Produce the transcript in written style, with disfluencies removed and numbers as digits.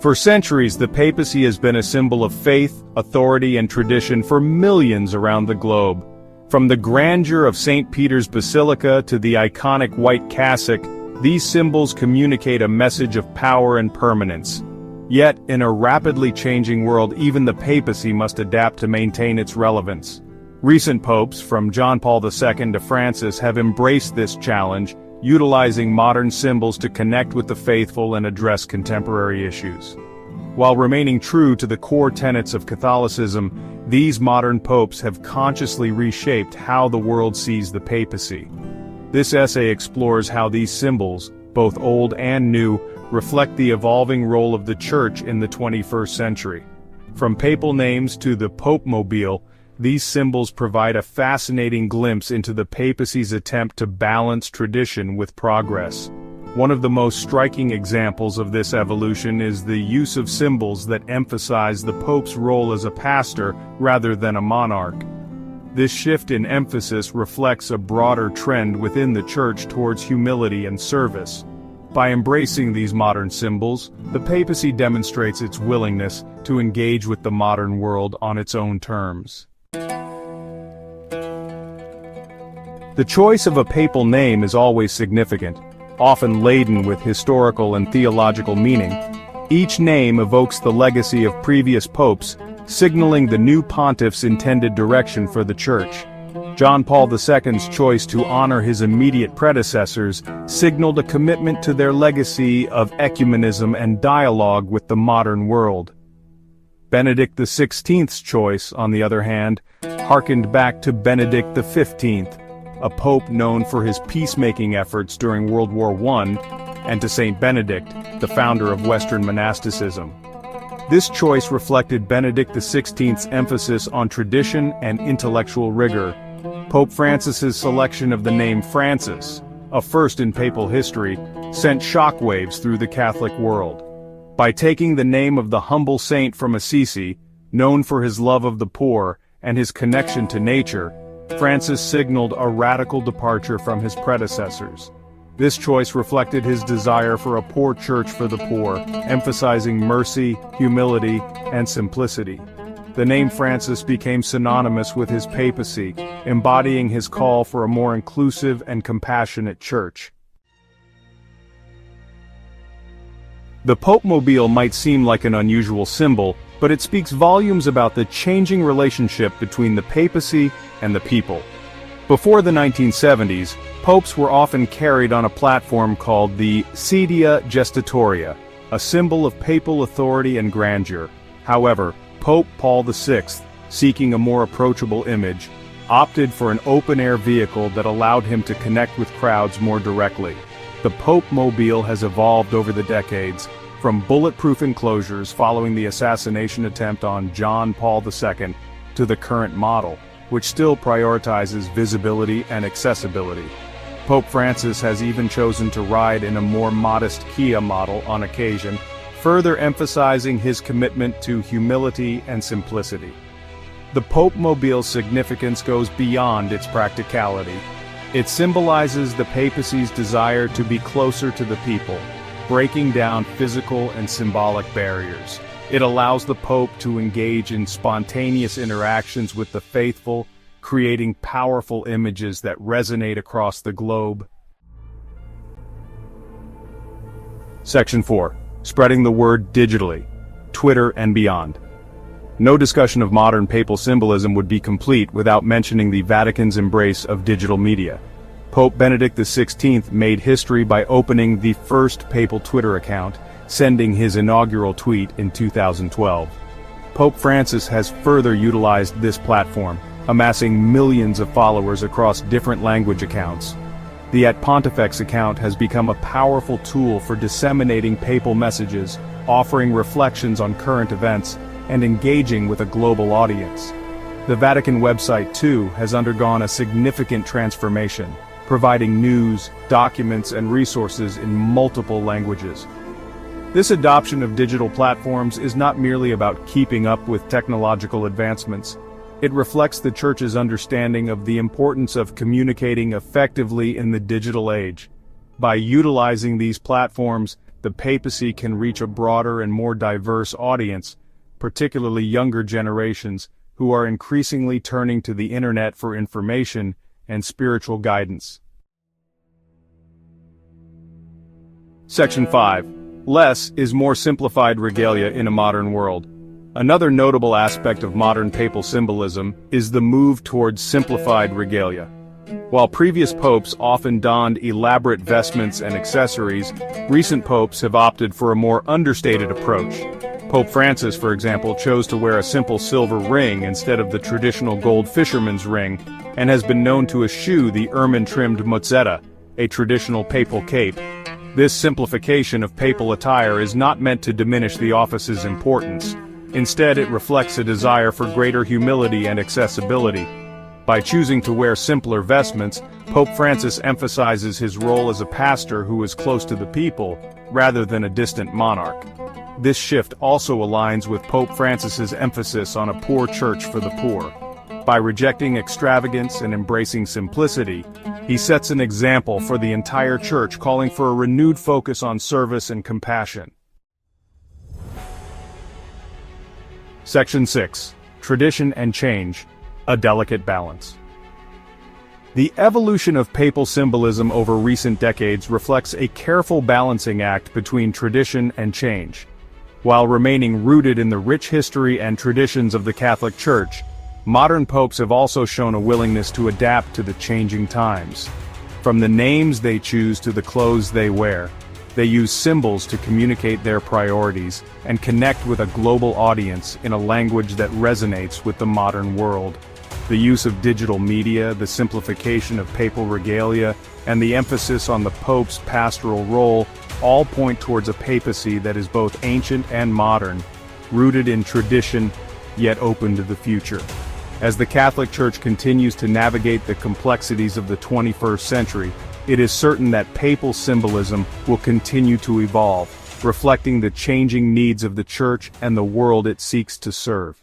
For centuries, the papacy has been a symbol of faith, authority, and tradition for millions around the globe. From the grandeur of St. Peter's Basilica to the iconic white cassock, these symbols communicate a message of power and permanence. Yet, in a rapidly changing world, even the papacy must adapt to maintain its relevance. Recent popes, from John Paul II to Francis, have embraced this challenge, utilizing modern symbols to connect with the faithful and address contemporary issues. While remaining true to the core tenets of Catholicism, these modern popes have consciously reshaped how the world sees the papacy. This essay explores how these symbols, both old and new, reflect the evolving role of the Church in the 21st century. From papal names to the Pope-mobile, these symbols provide a fascinating glimpse into the papacy's attempt to balance tradition with progress. One of the most striking examples of this evolution is the use of symbols that emphasize the Pope's role as a pastor rather than a monarch. This shift in emphasis reflects a broader trend within the Church towards humility and service. By embracing these modern symbols, the papacy demonstrates its willingness to engage with the modern world on its own terms. The choice of a papal name is always significant, often laden with historical and theological meaning. Each name evokes the legacy of previous popes, signaling the new pontiff's intended direction for the Church. John Paul II's choice to honor his immediate predecessors signaled a commitment to their legacy of ecumenism and dialogue with the modern world. Benedict XVI's choice, on the other hand, harkened back to Benedict XV, a pope known for his peacemaking efforts during World War I, and to Saint Benedict, the founder of Western monasticism. This choice reflected Benedict XVI's emphasis on tradition and intellectual rigor. Pope Francis's selection of the name Francis, a first in papal history, sent shockwaves through the Catholic world. By taking the name of the humble saint from Assisi, known for his love of the poor and his connection to nature, Francis signaled a radical departure from his predecessors. This choice reflected his desire for a poor church for the poor, emphasizing mercy, humility, and simplicity. The name Francis became synonymous with his papacy, embodying his call for a more inclusive and compassionate church. The Pope-mobile might seem like an unusual symbol, but it speaks volumes about the changing relationship between the papacy and the people. Before the 1970s, popes were often carried on a platform called the Sedia Gestatoria, a symbol of papal authority and grandeur. However, Pope Paul VI, seeking a more approachable image, opted for an open-air vehicle that allowed him to connect with crowds more directly. The Pope-mobile has evolved over the decades, from bulletproof enclosures following the assassination attempt on John Paul II to the current model, which still prioritizes visibility and accessibility. Pope Francis has even chosen to ride in a more modest Kia model on occasion, further emphasizing his commitment to humility and simplicity. The Pope-mobile's significance goes beyond its practicality. It symbolizes the papacy's desire to be closer to the people, breaking down physical and symbolic barriers. It allows the Pope to engage in spontaneous interactions with the faithful, creating powerful images that resonate across the globe. Section 4. Spreading the word digitally. Twitter and beyond. No discussion of modern papal symbolism would be complete without mentioning the Vatican's embrace of digital media. Pope Benedict XVI made history by opening the first papal Twitter account, sending his inaugural tweet in 2012. Pope Francis has further utilized this platform, amassing millions of followers across different language accounts. The @Pontifex account has become a powerful tool for disseminating papal messages, offering reflections on current events, and engaging with a global audience. The Vatican website, too, has undergone a significant transformation, providing news, documents, and resources in multiple languages. This adoption of digital platforms is not merely about keeping up with technological advancements. It reflects the Church's understanding of the importance of communicating effectively in the digital age. By utilizing these platforms, the papacy can reach a broader and more diverse audience, particularly younger generations, who are increasingly turning to the internet for information and spiritual guidance. Section 5. Less is more simplified regalia in a modern world. Another notable aspect of modern papal symbolism is the move towards simplified regalia. While previous popes often donned elaborate vestments and accessories, recent popes have opted for a more understated approach. Pope Francis, for example, chose to wear a simple silver ring instead of the traditional gold fisherman's ring, and has been known to eschew the ermine-trimmed mozzetta, a traditional papal cape. This simplification of papal attire is not meant to diminish the office's importance. Instead, it reflects a desire for greater humility and accessibility. By choosing to wear simpler vestments, Pope Francis emphasizes his role as a pastor who is close to the people, rather than a distant monarch. This shift also aligns with Pope Francis's emphasis on a poor church for the poor. By rejecting extravagance and embracing simplicity, he sets an example for the entire church, calling for a renewed focus on service and compassion. Section 6. Tradition and change, a delicate balance. The evolution of papal symbolism over recent decades reflects a careful balancing act between tradition and change. While remaining rooted in the rich history and traditions of the Catholic Church, modern popes have also shown a willingness to adapt to the changing times. From the names they choose to the clothes they wear, they use symbols to communicate their priorities and connect with a global audience in a language that resonates with the modern world. The use of digital media, the simplification of papal regalia, and the emphasis on the Pope's pastoral role all point towards a papacy that is both ancient and modern, rooted in tradition, yet open to the future. As the Catholic Church continues to navigate the complexities of the 21st century, it is certain that papal symbolism will continue to evolve, reflecting the changing needs of the Church and the world it seeks to serve.